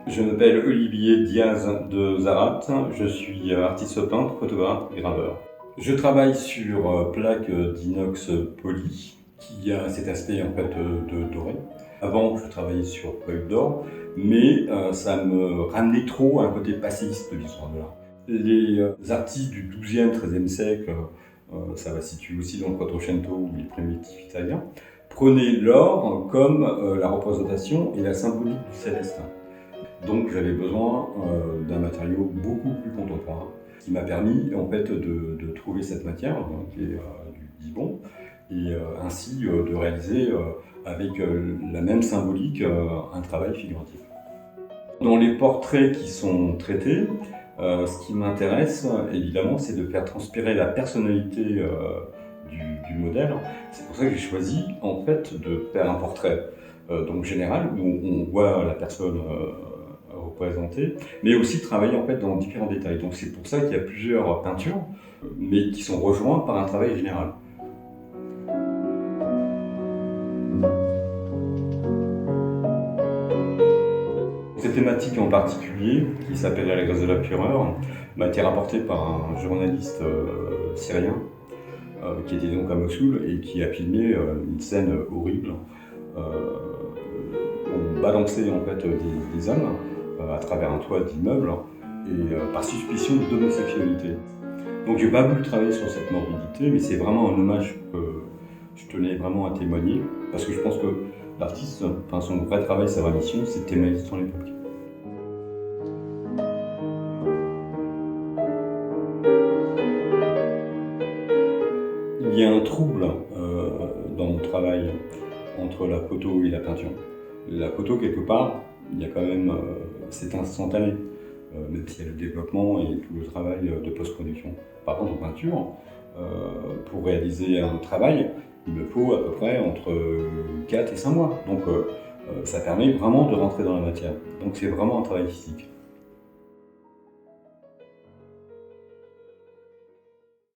Je m'appelle Olivier Diaz de Zarat, je suis artiste peintre, photographe et graveur. Je travaille sur plaque d'inox poli qui a cet aspect en fait de doré. Avant, je travaillais sur feuille d'or, mais ça me ramenait trop à un côté passéiste de l'histoire de l'art. Les artistes du XIIe, XIIIe siècle, ça va se situer aussi dans le Quattrocento ou les primitifs italiens, prenaient l'or comme la représentation et la symbolique du céleste. Donc j'avais besoin d'un matériau beaucoup plus contemporain, qui m'a permis en fait de trouver cette matière, qui est du Dibond, et ainsi de réaliser avec la même symbolique un travail figuratif. Dans les portraits qui sont traités, ce qui m'intéresse évidemment, c'est de faire transpirer la personnalité du modèle. C'est pour ça que j'ai choisi en fait de faire un portrait donc général où on voit la personne représentée, mais aussi travailler en fait dans différents détails. Donc c'est pour ça qu'il y a plusieurs peintures, mais qui sont rejointes par un travail général. Cette thématique en particulier, qui s'appelle La grâce de la fureur, m'a été rapportée par un journaliste syrien qui était donc à Mossoul et qui a filmé une scène horrible. On balançait en fait des hommes à travers un toit d'immeuble et par suspicion d'homosexualité. Donc j'ai pas voulu travailler sur cette morbidité, mais c'est vraiment un hommage que je tenais vraiment à témoigner, parce que je pense que l'artiste, enfin son vrai travail, sa vraie mission, c'est de témoigner son époque. Il y a un trouble dans mon travail entre la photo et la peinture. La photo, quelque part, il y a quand même, c'est instantané, même s'il y a le développement et tout le travail de post-production. Par contre, en peinture, pour réaliser un travail, il me faut à peu près entre 4 et 5 mois. Donc ça permet vraiment de rentrer dans la matière. Donc c'est vraiment un travail physique.